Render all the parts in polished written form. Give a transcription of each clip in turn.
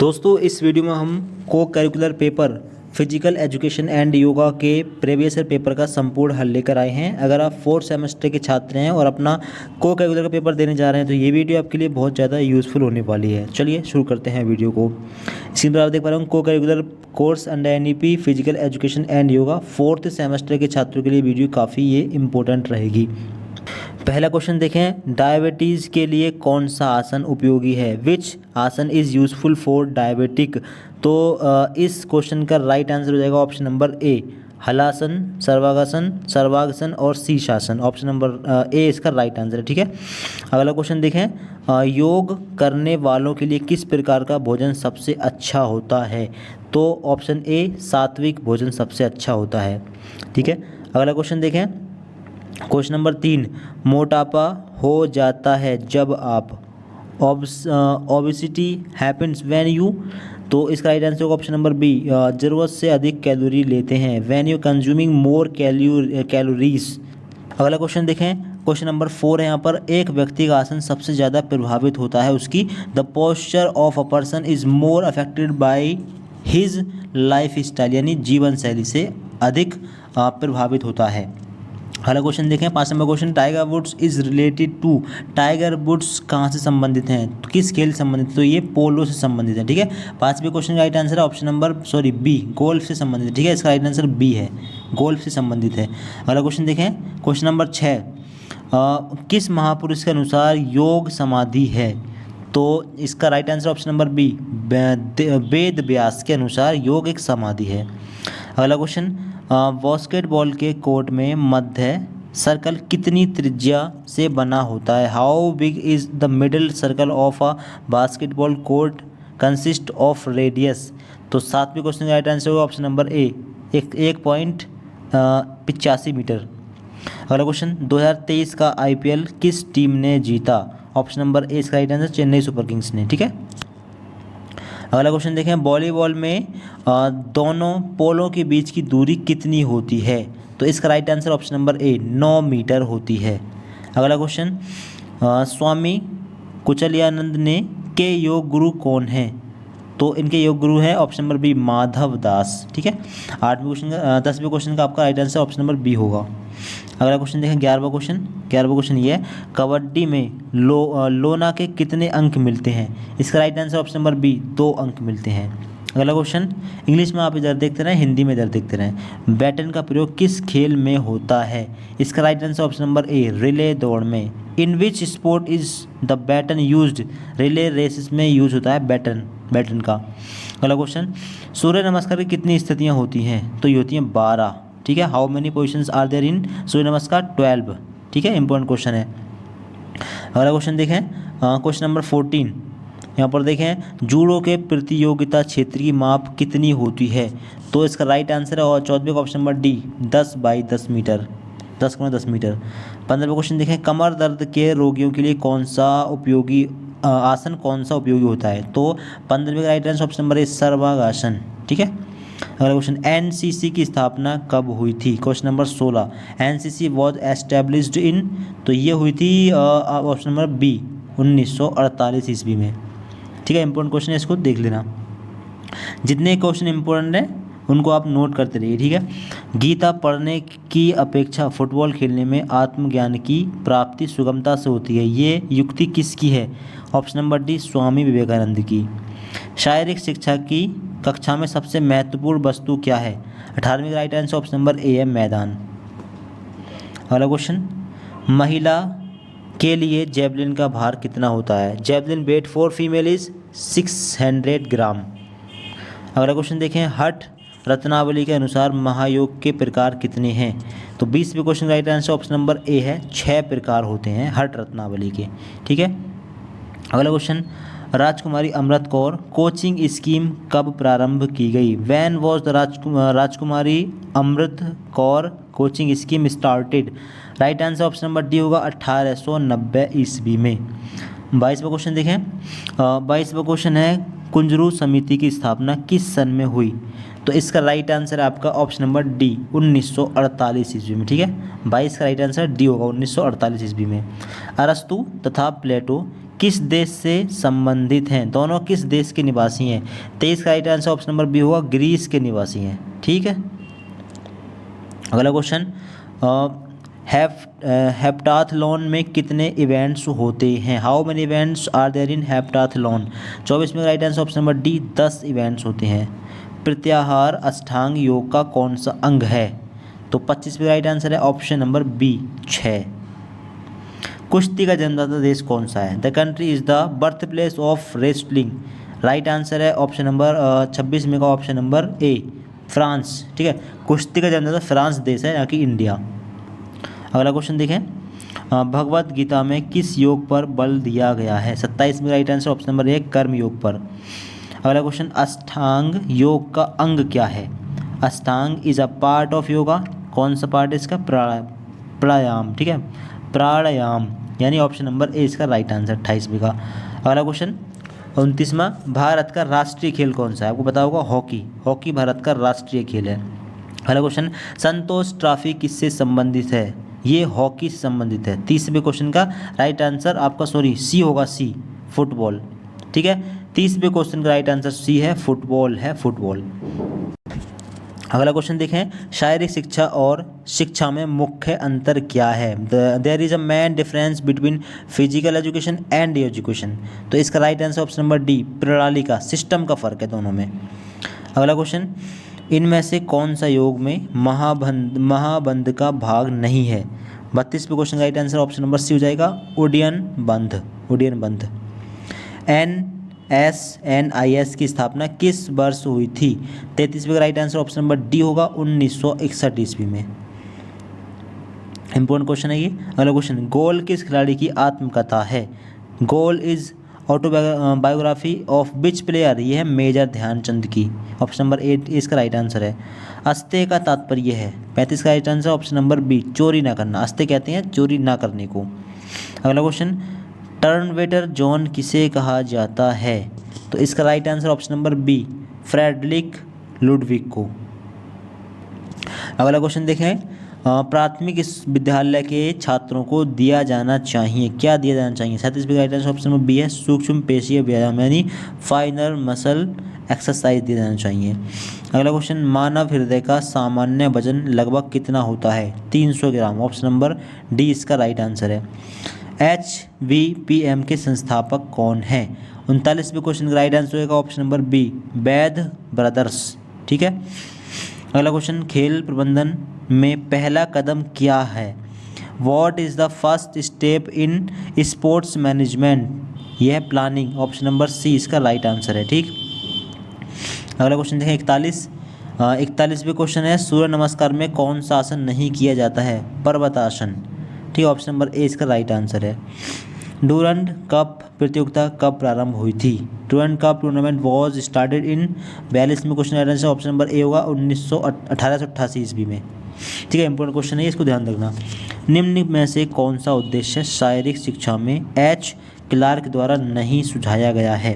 दोस्तों इस वीडियो में हम को curricular paper physical education and yoga के प्रीवियस ईयर पेपर का संपूर्ण हल लेकर आए हैं। अगर आप फोर्थ सेमेस्टर के छात्र हैं और अपना को करिकुलर का पेपर देने जा रहे हैं तो ये वीडियो आपके लिए बहुत ज़्यादा यूज़फुल होने वाली है। चलिए शुरू करते हैं वीडियो को। स्क्रीन पर आप देख पा रहे हैं को curricular course under NEP physical education and yoga fourth semester के छात्रों के लिए वीडियो काफ़ी ये इंपॉर्टेंट रहेगी। पहला क्वेश्चन देखें, डायबिटीज़ के लिए कौन सा आसन उपयोगी है? विच आसन इज़ यूजफुल फॉर डायबिटिक? तो इस क्वेश्चन का राइट आंसर हो जाएगा ऑप्शन नंबर ए, हलासन, सर्वांगासन, सर्वांगासन और शीर्षासन। ऑप्शन नंबर ए इसका राइट आंसर है। ठीक है, अगला क्वेश्चन देखें, योग करने वालों के लिए किस प्रकार का भोजन सबसे अच्छा होता है? तो ऑप्शन ए, सात्विक भोजन सबसे अच्छा होता है। ठीक है, अगला क्वेश्चन देखें, क्वेश्चन नंबर 3, मोटापा हो जाता है जब आप ओबेसिटी हैपन्स व्हेन यू? तो इसका राइट आंसर होगा ऑप्शन नंबर बी, ज़रूरत से अधिक कैलोरी लेते हैं, when you consuming more calories. अगला क्वेश्चन देखें, क्वेश्चन नंबर 4 है यहाँ पर, एक व्यक्ति का आसन सबसे ज़्यादा प्रभावित होता है उसकी, the posture of a person is more affected by his life style, यानी जीवन शैली से अधिक प्रभावित होता है। अगला क्वेश्चन देखें, 5 number question, Tiger Woods is related to? Tiger Woods कहाँ से संबंधित हैं, किस खेल से संबंधित है? तो ये पोलो से संबंधित है। ठीक है, 5वें क्वेश्चन का राइट आंसर है ऑप्शन नंबर बी, गोल्फ से संबंधित है। ठीक है, इसका राइट आंसर बी है, गोल्फ से संबंधित है। अगला क्वेश्चन देखें, क्वेश्चन नंबर 6, किस महापुरुष के अनुसार योग समाधि है? तो इसका right answer option number B, Ved Vyas के अनुसार योग एक समाधि है। अगला क्वेश्चन, बास्केटबॉल के कोर्ट में मध्य सर्कल कितनी त्रिज्या से बना होता है? How big is the middle circle of a basketball court consist of radius? तो 7वें क्वेश्चन का राइट आंसर होगा ऑप्शन नंबर ए, 1.85 मीटर। अगला क्वेश्चन, 2023 का IPL किस टीम ने जीता? ऑप्शन नंबर ए इसका right answer Chennai super Kings ने। ठीक है, अगला क्वेश्चन देखें, वॉलीबॉल में दोनों पोलों के बीच की दूरी कितनी होती है? तो इसका right answer option number A, 9 metre होती है। अगला क्वेश्चन, स्वामी कुचलियानंद ने के योग गुरु कौन हैं? तो इनके योग गुरु हैं option number B, Madhav Das. ठीक है, 8वें क्वेश्चन का 10वें क्वेश्चन का आपका right answer option number B होगा। अगला क्वेश्चन देखें, 11वां क्वेश्चन ये है, कबड्डी में लोना के कितने अंक मिलते हैं? इसका right answer option number B, 2 अंक मिलते हैं। अगला क्वेश्चन, इंग्लिश में आप इधर देखते रहें, हिंदी में इधर देखते रहें, बैटन का प्रयोग किस खेल में होता है? इसका right answer option number A, relay दौड़ में। In which sport is the baton used? Relay races में यूज होता है बैटन का। अगला क्वेश्चन, सूर्य नमस्कार की कितनी स्थितियाँ होती हैं? तो ये होती हैं 12। ठीक है, how many positions are there in Surya Namaskar? 12। ठीक है, इंपॉर्टेंट क्वेश्चन है। अगला क्वेश्चन देखें, क्वेश्चन नंबर 14, यहाँ पर देखें, जूडो के प्रतियोगिता क्षेत्र की माप कितनी होती है? तो इसका राइट आंसर है और 14वें का option number D, 10 by 10 meter, 10 × 10 meter. 15वें क्वेश्चन देखें, कमर दर्द के रोगियों के लिए कौन सा उपयोगी होता है? तो 15वें का राइट आंसर ऑप्शन नंबर ए, सर्वांगासन। ठीक है, अगला क्वेश्चन, NCC की स्थापना कब हुई थी? Question number 16, NCC was established in? तो ये हुई थी ऑप्शन नंबर बी, 1948 ईस्वी में। ठीक है, इंपॉर्टेंट क्वेश्चन है, इसको देख लेना। जितने क्वेश्चन इंपॉर्टेंट हैं उनको आप नोट करते रहिए। ठीक है, गीता पढ़ने की अपेक्षा फुटबॉल खेलने में आत्मज्ञान की प्राप्ति सुगमता से होती है, ये युक्ति किसकी है? Option number D, Swami Vivekananda की। शारीरिक शिक्षा की कक्षा में सबसे महत्वपूर्ण वस्तु क्या है? 18वें का राइट आंसर ऑप्शन नंबर ए है, मैदान। अगला क्वेश्चन, महिला के लिए जेवलिन का भार कितना होता है? Javelin weight for female is 600 gram. अगला क्वेश्चन देखें, हठ रत्नावली के अनुसार महायोग के प्रकार कितने हैं? तो 20वें क्वेश्चन का राइट आंसर ऑप्शन नंबर ए है, 6 प्रकार होते हैं हठ रत्नावली के। ठीक है, अगला क्वेश्चन, राजकुमारी अमृत कौर कोचिंग स्कीम कब प्रारंभ की गई? Van was the Rajkumari Amrit Kaur coaching scheme started? Right answer option number D होगा, 1890 ईस्वी में। 22वां क्वेश्चन देखें, 22वां क्वेश्चन है, कुंजरू समिति की स्थापना किस सन में हुई? तो इसका राइट आंसर है आपका ऑप्शन नंबर डी, 1948 ईस्वी में। ठीक है, 22 का राइट आंसर डी होगा, 1948 ईस्वी में। अरस्तु तथा प्लेटो किस देश से संबंधित हैं? दोनों किस देश के निवासी हैं? 23 का right answer option number B होगा, ग्रीस के निवासी हैं। ठीक है, अगला क्वेश्चन, हेप्टाथलॉन में कितने इवेंट्स होते हैं? How many events are there in heptathlon? 24 में right answer option number D, 10 events होते हैं। प्रत्याहार अष्टांग योग का कौन सा अंग है? तो 25 में राइट आंसर है ऑप्शन नंबर बी, 6। कुश्ती का जन्मदाता देश कौन सा है? The country is the birth place of wrestling. Right answer है ऑप्शन नंबर 26 में का ऑप्शन नंबर ए, फ्रांस। ठीक है, कुश्ती का जन्मदाता फ्रांस देश है, ना कि इंडिया। अगला क्वेश्चन देखें, भगवत गीता में किस योग पर बल दिया गया है? 27 में राइट आंसर ऑप्शन नंबर ए, कर्म योग पर। अगला क्वेश्चन, अष्टांग योग का अंग क्या है? अष्टांग is a part of yoga. कौन सा पार्ट है इसका? प्राणायाम। ठीक है, प्राणायाम, यानी ऑप्शन नंबर ए इसका राइट आंसर 28 का। अगला क्वेश्चन 29वां, भारत का राष्ट्रीय खेल कौन सा है? आपको पता होगा हॉकी। हॉकी भारत का राष्ट्रीय खेल है। अगला क्वेश्चन, संतोष ट्रॉफी किससे संबंधित है? ये हॉकी से संबंधित है। 30वें क्वेश्चन का राइट आंसर आपका सी होगा, सी, फुटबॉल। ठीक है, 30वें क्वेश्चन का राइट आंसर सी है, फुटबॉल है, फुटबॉल। अगला क्वेश्चन देखें, शारीरिक शिक्षा और शिक्षा में मुख्य अंतर क्या है? There is a main difference between physical education and education. तो इसका right answer option number D, प्रणाली का, सिस्टम का फर्क है दोनों में। अगला क्वेश्चन, इनमें से कौन सा योग में महाबंध का भाग नहीं है? 32वें क्वेश्चन का right answer option number C हो जाएगा, उड्डयन बंध। उड्डयन बंध। NSNIS की स्थापना किस वर्ष हुई थी? 33वें का right answer option number D होगा, 1961 ईस्वी में। इंपॉर्टेंट क्वेश्चन है ये। अगला क्वेश्चन, गोल किस खिलाड़ी की आत्मकथा है? Goal is autobiography of which player? ये है मेजर ध्यानचंद की। ऑप्शन नंबर 8 इसका राइट आंसर है। अस्ते का तात्पर्य है? 35 का right answer option number B, चोरी ना करना। अस्ते कहते हैं चोरी ना करने को। अगला क्वेश्चन, टर्नवेटर जोन किसे कहा जाता है? तो इसका right answer option number B, Friedrich Ludwig को। अगला क्वेश्चन देखें, प्राथमिक इस विद्यालय के छात्रों को दिया जाना चाहिए, क्या दिया जाना चाहिए? 37 right answer option number B है, सूक्ष्म पेशीय व्यायाम, यानी फाइनर मसल एक्सरसाइज दिया जाना चाहिए। अगला क्वेश्चन, मानव हृदय का सामान्य वजन लगभग कितना होता है? 300 ग्राम। ऑप्शन नंबर डी इसका राइट आंसर है। HVPM के संस्थापक कौन है? 39वें क्वेश्चन का राइट आंसर होगा ऑप्शन नंबर बी, वैध ब्रदर्स। ठीक है, अगला क्वेश्चन, खेल प्रबंधन में पहला कदम क्या है? What is the first step in sports management? यह है प्लानिंग। ऑप्शन नंबर सी इसका राइट आंसर है। ठीक, अगला क्वेश्चन देखें 41वें क्वेश्चन है, सूर्य नमस्कार में कौन सा आसन नहीं किया जाता है? पर्वतासन। ठीक, ऑप्शन नंबर ए इसका राइट आंसर है। डूरंड कप प्रतियोगिता कब प्रारंभ हुई थी? Durand cup tournament was started in 42वें question right answer option number A होगा 1888 ईस्वी में। ठीक है, इंपॉर्टेंट क्वेश्चन है, इसको ध्यान रखना। निम्न में से कौन सा उद्देश्य शारीरिक शिक्षा में एच क्लार्क द्वारा नहीं सुझाया गया है?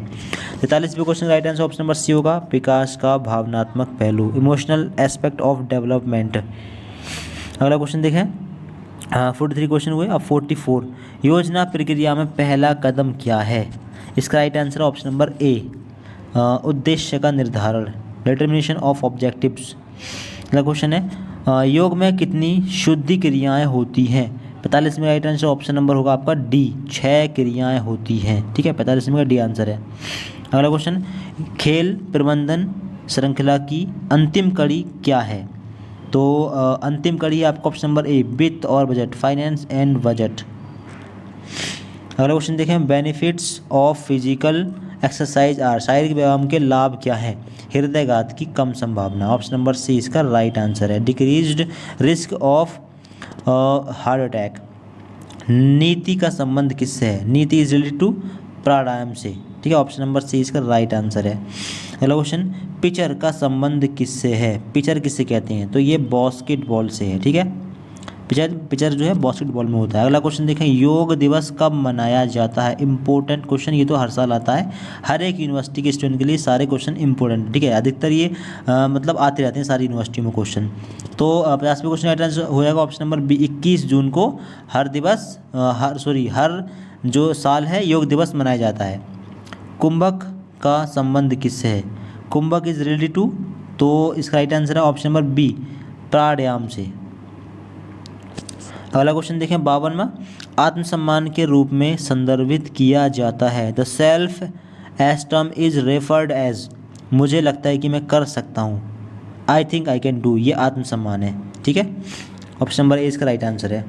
43वें question right answer option number C होगा, विकास का भावनात्मक पहलू, इमोशनल एस्पेक्ट ऑफ डेवलपमेंट। अगला क्वेश्चन देखें, 43 क्वेश्चन हुए। अब 44, योजना प्रक्रिया में पहला कदम क्या है? इसका राइट आंसर ऑप्शन नंबर ए, उद्देश्य का निर्धारण, डिटर्मिनेशन ऑफ ऑब्जेक्टिव्स। अगला क्वेश्चन है, योग में कितनी शुद्धि क्रियाएं होती हैं? 45 में राइट आंसर ऑप्शन नंबर होगा आपका डी, 6 क्रियाएं होती हैं। ठीक है, 45 में का डी आंसर है। अगला क्वेश्चन, खेल प्रबंधन श्रृंखला की अंतिम कड़ी क्या है? तो अंतिम कड़ी है आपका ऑप्शन नंबर ए, वित्त और बजट, फाइनेंस एंड बजट। अगला क्वेश्चन देखें, benefits of physical exercise are, शारीरिक व्यायाम के लाभ क्या है? हृदयघात की कम संभावना। ऑप्शन नंबर सी इसका राइट आंसर है। Decreased risk of heart attack. नीति का संबंध किससे है? नीति इज रिलेटेड टू प्राणायाम से। ठीक है, ऑप्शन नंबर सी इसका राइट आंसर है। अगला क्वेश्चन, पिचर का संबंध किससे है? पिचर किससे कहते हैं? तो ये बास्केटबॉल से है। ठीक है, पिचर जो है बास्केटबॉल में होता है। अगला क्वेश्चन देखें, योग दिवस कब मनाया जाता है? इंपॉर्टेंट क्वेश्चन, ये तो हर साल आता है, हर एक यूनिवर्सिटी के स्टूडेंट के लिए सारे क्वेश्चन इंपॉर्टेंट। ठीक है, अधिकतर ये मतलब आते रहते हैं सारी यूनिवर्सिटी में क्वेश्चन। तो 50वें क्वेश्चन राइट आंसर हो जाएगा ऑप्शन नंबर बी, 21 जून को हर जो साल है योग दिवस मनाया जाता है। कुंभक का संबंध किससे है? कुंभक इज रिलेटेड टू, तो इसका राइट आंसर है ऑप्शन नंबर बी, प्राणायाम से। अगला क्वेश्चन देखें 52वां, आत्मसम्मान के रूप में संदर्भित किया जाता है। The self esteem is referred as, मुझे लगता है कि मैं कर सकता हूँ। I think I can do, ये आत्मसम्मान है। ठीक है, ऑप्शन नंबर ए इसका राइट आंसर है।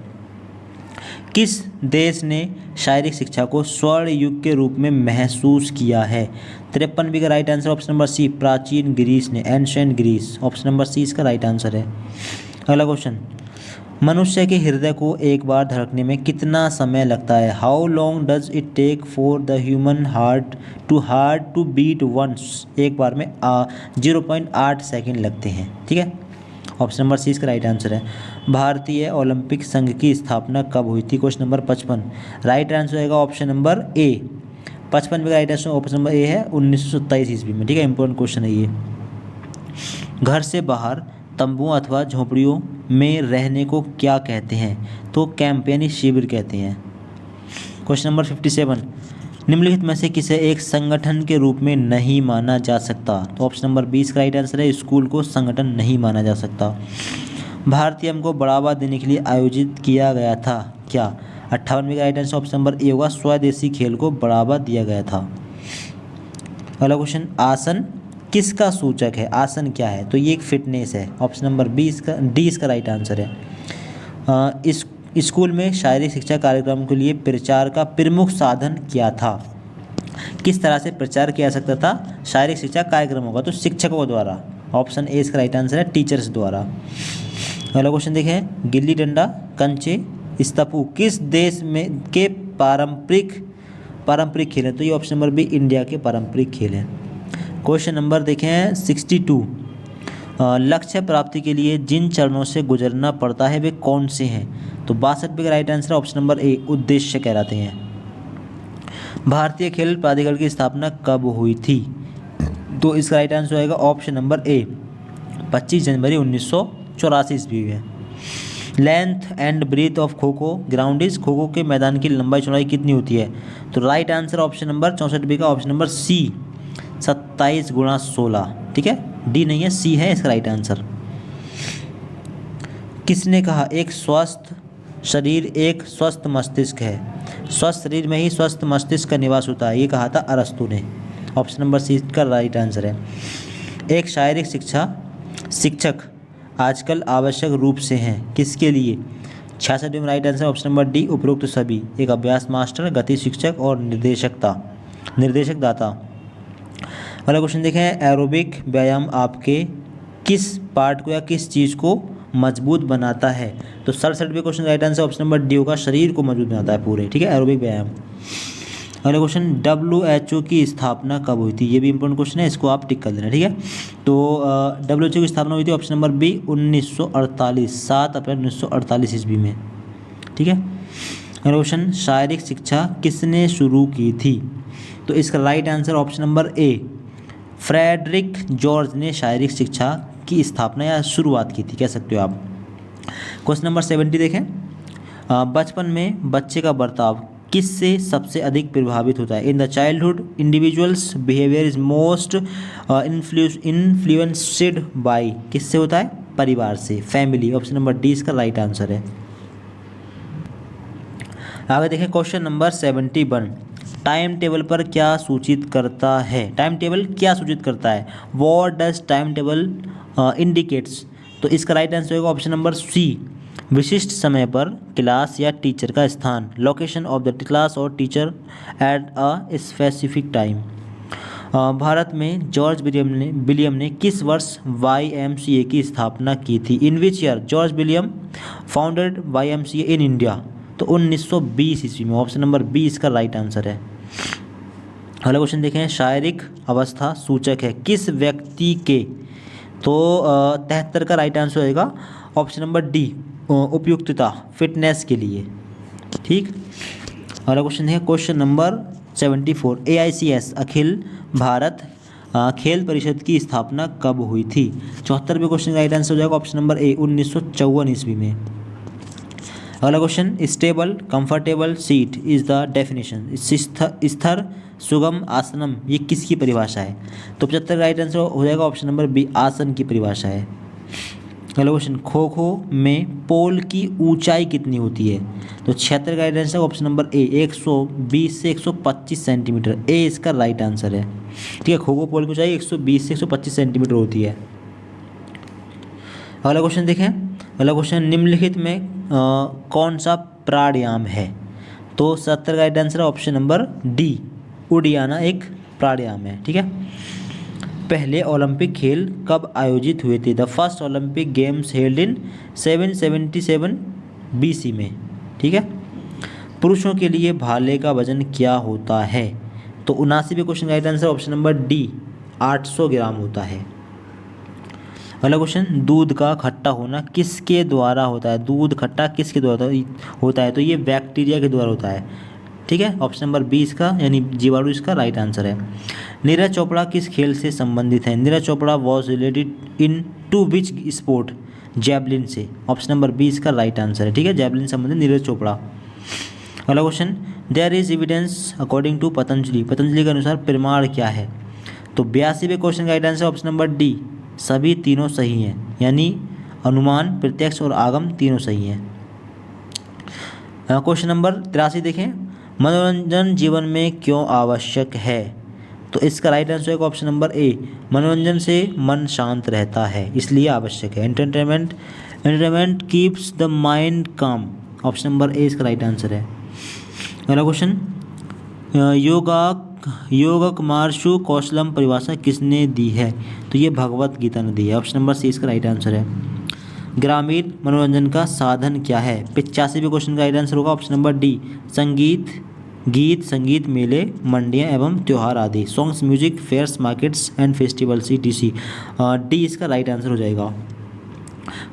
किस देश ने शारीरिक शिक्षा को स्वर्ण युग के रूप में महसूस किया है? 53 का right answer option number C, प्राचीन ग्रीस ने, ancient Greece. Option number C इसका राइट आंसर है। अगला क्वेश्चन, मनुष्य के हृदय को एक बार धड़कने में कितना समय लगता है? How long does it take for the human heart to beat once? एक बार में 0.8 सेकेंड लगते हैं। ठीक है, ऑप्शन नंबर सी इसका राइट आंसर है। भारतीय ओलंपिक संघ की स्थापना कब हुई थी? क्वेश्चन नंबर 55, राइट आंसर होगा ऑप्शन नंबर ए। 55 में राइट आंसर ऑप्शन नंबर ए है, 1927 ईस्वी में। ठीक है, इंपॉर्टेंट क्वेश्चन है ये। घर से बाहर तंबुओं अथवा झोपड़ियों में रहने को क्या कहते हैं? तो कैंप यानी शिविर कहते हैं। क्वेश्चन नंबर 57, निम्नलिखित में से किसे एक संगठन के रूप में नहीं माना जा सकता? तो ऑप्शन नंबर 20 का राइट आंसर है, स्कूल को संगठन नहीं माना जा सकता। भारतीयम को बढ़ावा देने के लिए आयोजित किया गया था क्या? 58 का right answer option number A होगा, स्वदेशी खेल को बढ़ावा दिया गया था। अगला क्वेश्चन, आसन किसका सूचक है? आसन क्या है? तो ये एक फिटनेस है। ऑप्शन नंबर डी इसका राइट आंसर है। इस स्कूल में शारीरिक शिक्षा कार्यक्रम के लिए प्रचार का प्रमुख साधन क्या था? किस तरह से प्रचार किया जा सकता था शारीरिक शिक्षा कार्यक्रमों का? तो शिक्षकों द्वारा। ऑप्शन ए इसका राइट आंसर है, टीचर्स द्वारा। अगला क्वेश्चन देखें, गिल्ली डंडा, कंचे, स्टप्पू किस देश में के पारंपरिक खेल हैं? तो ये ऑप्शन नंबर बी, इंडिया के पारंपरिक खेल हैं। क्वेश्चन नंबर देखें 62, लक्ष्य प्राप्ति के लिए जिन चरणों से गुजरना पड़ता है वे कौन से हैं? तो 62 का राइट आंसर ऑप्शन नंबर ए, उद्देश्य कहलाते हैं। भारतीय खेल प्राधिकरण की स्थापना कब हुई थी? तो इसका राइट आंसर आएगा ऑप्शन नंबर ए, 25 जनवरी 1984 ईस्वी में। Length and breathe of kho kho ground is, kho kho के मैदान की लंबाई चौड़ाई कितनी होती है? तो राइट आंसर ऑप्शन नंबर 64 का ऑप्शन नंबर सी, 27 × 16। ठीक है, डी नहीं है, सी है इसका राइट आंसर। किसने कहा एक स्वस्थ शरीर एक स्वस्थ मस्तिष्क है? स्वस्थ शरीर में ही स्वस्थ मस्तिष्क का निवास होता है, ये कहा था अरस्तु ने। ऑप्शन नंबर सी का राइट आंसर है। एक शारीरिक शिक्षक आजकल आवश्यक रूप से हैं किसके लिए? 66 में right answer option number D, उपरोक्त सभी। एक अभ्यास मास्टर, गति शिक्षक और निर्देशक दाता। अगला क्वेश्चन देखें, एरोबिक व्यायाम आपके किस पार्ट को या किस चीज़ को मजबूत बनाता है? तो 67वें question right answer option number D होगा, शरीर को मजबूत बनाता है पूरे। ठीक है, एरोबिक व्यायाम। अगला क्वेश्चन, WHO की स्थापना कब हुई थी? ये भी इंपॉर्टेंट क्वेश्चन है, इसको आप टिक कर देना। ठीक है, तो WHO की स्थापना हुई थी ऑप्शन नंबर बी, 1948, 7 अप्रैल 1948 ईस्वी में। ठीक है, अगला क्वेश्चन, शारीरिक शिक्षा किसने शुरू की थी? तो इसका right answer option number A, Frederick George ने शारीरिक शिक्षा की स्थापना या शुरुआत की थी, कह सकते हो आप। क्वेश्चन नंबर 70 देखें, बचपन में बच्चे का बर्ताव किससे सबसे अधिक प्रभावित होता है? In the childhood individuals behaviour is most influenced by, किससे होता है? परिवार से, फैमिली। ऑप्शन नंबर डी इसका राइट आंसर है। आगे देखें क्वेश्चन नंबर 71, टाइम टेबल पर क्या सूचित करता है? टाइम टेबल क्या सूचित करता है? What does time table indicates? तो इसका राइट आंसर होगा ऑप्शन नंबर सी, विशिष्ट समय पर क्लास या टीचर का स्थान, लोकेशन ऑफ द क्लास और teacher at a specific time. Bharat में जॉर्ज विलियम ने किस वर्ष YMCA की स्थापना की थी? In which year George William founded YMCA in India? तो 1920 ईस्वी में। ऑप्शन नंबर बी इसका राइट आंसर है। अगला क्वेश्चन देखें, शारीरिक अवस्था सूचक है किस व्यक्ति के? तो 73 का राइट आंसर होगा ऑप्शन नंबर डी, उपयुक्तता, फिटनेस के लिए। ठीक, अगला क्वेश्चन है क्वेश्चन नंबर 74, AICS अखिल भारत खेल परिषद की स्थापना कब हुई थी? 74वें क्वेश्चन का राइट आंसर हो जाएगा ऑप्शन नंबर ए, 1954 ईस्वी में। अगला question, stable comfortable seat is the definition. स्थिर सुगम आसनम ये किसकी परिभाषा है? तो 75 राइट आंसर हो जाएगा ऑप्शन नंबर बी, आसन की परिभाषा है। अगला क्वेश्चन, खो खो में पोल की ऊंचाई कितनी होती है? तो 76 का राइट आंसर ऑप्शन नंबर ए, 120 से 125 सेंटीमीटर। ए इसका राइट आंसर है। ठीक है, खो खो पोल की ऊंचाई 120 से 125 सेंटीमीटर होती है। अगला क्वेश्चन देखें। अगला क्वेश्चन, निम्नलिखित में कौन सा प्राणायाम है? तो 70 का राइट आंसर है ऑप्शन नंबर डी, उडियाना एक प्राणायाम है। ठीक है, पहले ओलंपिक खेल कब आयोजित हुए थे? The first Olympic games held in 777 BC में। ठीक है, पुरुषों के लिए भाले का वजन क्या होता है? तो 79वें क्वेश्चन का right answer option number D, 800 ग्राम होता है। अगला क्वेश्चन, दूध का खट्टा होना किसके द्वारा होता है? दूध खट्टा किसके द्वारा होता है? तो ये बैक्टीरिया के द्वारा होता है। ठीक है, ऑप्शन नंबर बी इसका यानी जीवाणु इसका राइट आंसर है। नीरज चोपड़ा किस खेल से संबंधित है? Neeraj Chopra was related in to which sport? Javelin से। ऑप्शन नंबर बी इसका राइट आंसर है। ठीक है, जैवलिन से संबंधित नीरज चोपड़ा। अगला question, there is evidence according to Patanjali. Patanjali के अनुसार प्रमाण क्या है? तो 82वें क्वेश्चन का right answer option number D, सभी तीनों सही हैं, यानी अनुमान, प्रत्यक्ष और आगम तीनों सही हैं। क्वेश्चन नंबर 83 देखें, मनोरंजन जीवन में क्यों आवश्यक है? तो इसका राइट आंसर है ऑप्शन नंबर ए, मनोरंजन से मन शांत रहता है इसलिए आवश्यक है। एंटरटेनमेंट कीप्स द माइंड काम। ऑप्शन नंबर ए इसका राइट आंसर है। अगला क्वेश्चन, योगकमार्षु कौशलम परिभाषा किसने दी है? तो ये भगवत गीता ने दी है। ऑप्शन नंबर सी इसका राइट आंसर है। ग्रामीण मनोरंजन का साधन क्या है? 85वें क्वेश्चन का राइट आंसर होगा ऑप्शन नंबर डी, गीत संगीत मेले मंडियाँ एवं त्योहार आदि। Songs, music, fairs, markets and festivals ETC। D इसका राइट आंसर हो जाएगा।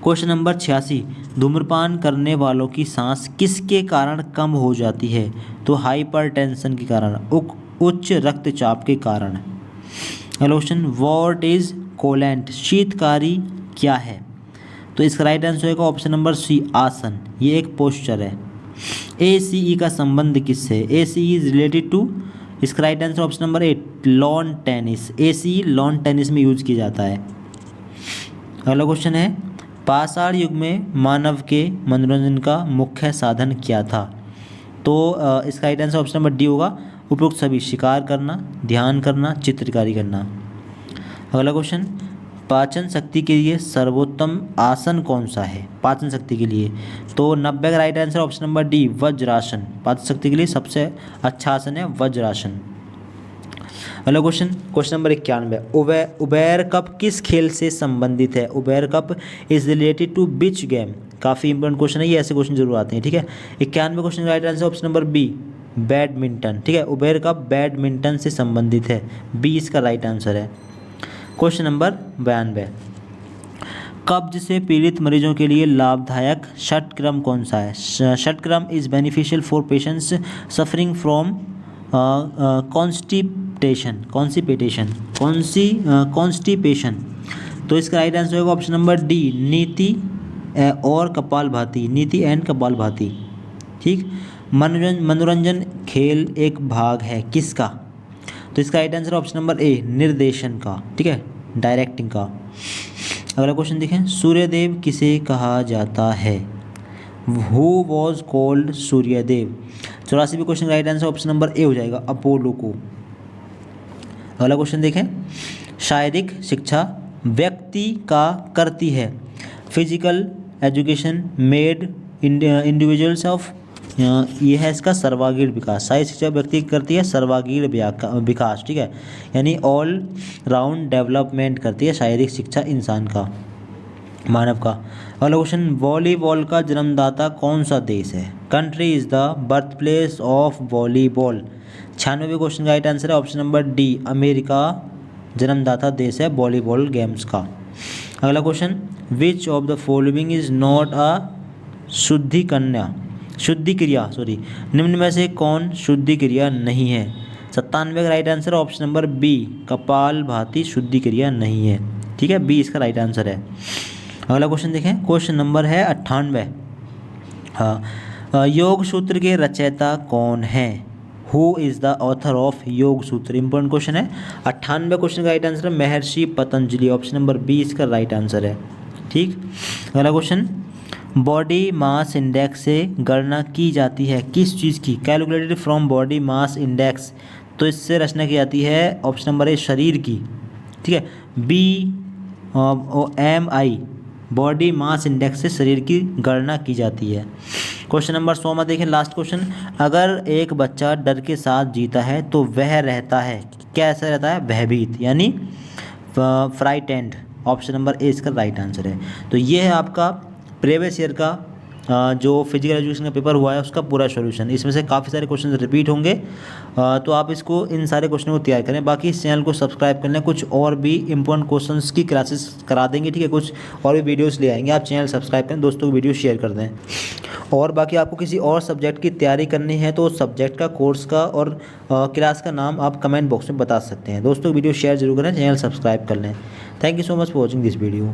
क्वेश्चन नंबर 86, धूम्रपान करने वालों की सांस किसके कारण कम हो जाती है? तो हाइपरटेंशन के कारण, उच्च रक्तचाप के कारण। Question, what is coolant? Sheetkari क्या है? तो इसका राइट आंसर होगा ऑप्शन नंबर सी, आसन। ये एक पोस्चर है। ACE का संबंध किससे? ACE इज रिलेटेड टू, इसका right answer option number 8, lawn tennis. ACE lawn tennis में यूज किया जाता है। अगला क्वेश्चन है, पाषाण युग में मानव के मनोरंजन का मुख्य साधन क्या था? तो इसका right answer option number D होगा, उपरोक्त सभी, शिकार करना, ध्यान करना, चित्रकारी करना। अगला क्वेश्चन, पाचन शक्ति के लिए सर्वोत्तम आसन कौन सा है? पाचन शक्ति के लिए तो 90 का right answer option number D, vajrasana. पाचन शक्ति के लिए सबसे अच्छा आसन है वज्रासन। अगला question, question number 91, Uber Cup किस खेल से संबंधित है? Uber Cup is related to which game? काफ़ी इंपॉर्टेंट क्वेश्चन है ये, ऐसे क्वेश्चन जरूर आते हैं। ठीक है, 91 क्वेश्चन का right answer option number B, badminton. ठीक है, उबेर कप बैडमिंटन से संबंधित है। बी इसका राइट आंसर है। क्वेश्चन नंबर 92, कब्ज से पीड़ित मरीजों के लिए लाभदायक षटक्रम कौन सा है? Shatkram is beneficial for patients suffering from constipation. तो इसका राइट आंसर होगा ऑप्शन नंबर डी, नीति और कपालभाति, नीति एंड कपालभाति। ठीक, मनोरंजन खेल एक भाग है किसका? तो इसका राइट आंसर ऑप्शन नंबर ए, निर्देशन का। ठीक है, डायरेक्टिंग का। अगला क्वेश्चन देखें, सूर्यदेव किसे कहा जाता है? Who was called Suryadev? 84वें क्वेश्चन का right answer option number A हो जाएगा, अपोलो को। अगला क्वेश्चन देखें, शारीरिक शिक्षा व्यक्ति का करती है physical education made individuals of, ये है इसका सर्वांगीण विकास। शारीरिक शिक्षा व्यक्ति करती है सर्वांगीण विकास। ठीक है, यानी ऑल राउंड डेवलपमेंट करती है शारीरिक शिक्षा इंसान का, मानव का। अगला क्वेश्चन, वॉलीबॉल का जन्मदाता कौन सा देश है? Country is the birth place of volleyball. 96वें क्वेश्चन का राइट आंसर है ऑप्शन नंबर डी, अमेरिका जन्मदाता देश है वॉलीबॉल गेम्स का। अगला question, which of the following is not a shuddhi kriya निम्न में से कौन शुद्धि क्रिया नहीं है? 97 का right answer option number B, kapalbhati शुद्धि क्रिया नहीं है। ठीक है, बी इसका राइट आंसर है। अगला क्वेश्चन देखें, क्वेश्चन नंबर है 98, हाँ, योग सूत्र के रचयिता कौन है? Who is the author of योग सूत्र? इंपॉर्टेंट क्वेश्चन है। 98 क्वेश्चन का राइट आंसर है महर्षि पतंजलि। ऑप्शन नंबर 20 का राइट आंसर है। ठीक, अगला क्वेश्चन, बॉडी मास इंडेक्स से गणना की जाती है किस चीज़ की? Calculated from body mass index, तो इससे रचना की जाती है ऑप्शन नंबर ए शरीर की। ठीक है, BMI बॉडी मास इंडेक्स से शरीर की गणना की जाती है। क्वेश्चन नंबर 100 में देखें, लास्ट क्वेश्चन, अगर एक बच्चा डर के साथ जीता है तो वह रहता है, कैसा रहता है? भयभीत, यानी फ्राइटेंड। ऑप्शन नंबर ए इसका राइट आंसर है। तो ये है आपका प्रीवियस ईयर का जो फिजिकल एजुकेशन का पेपर हुआ है उसका पूरा सॉल्यूशन। इसमें से काफ़ी सारे क्वेश्चन रिपीट होंगे, तो आप इसको इन सारे क्वेश्चन को तैयार करें। बाकी इस चैनल को सब्सक्राइब कर लें, कुछ और भी इंपॉर्टेंट क्वेश्चंस की क्लासेस करा देंगे। ठीक है, कुछ और भी वीडियोस ले आएंगे। आप चैनल सब्सक्राइब करें, दोस्तों को वीडियो शेयर कर दें। और बाकी आपको किसी और सब्जेक्ट की तैयारी करनी है तो सब्जेक्ट का, कोर्स का और क्लास का नाम आप कमेंट बॉक्स में बता सकते हैं। दोस्तों वीडियो शेयर जरूर करें, चैनल सब्सक्राइब कर लें। Thank you so much for watching this video.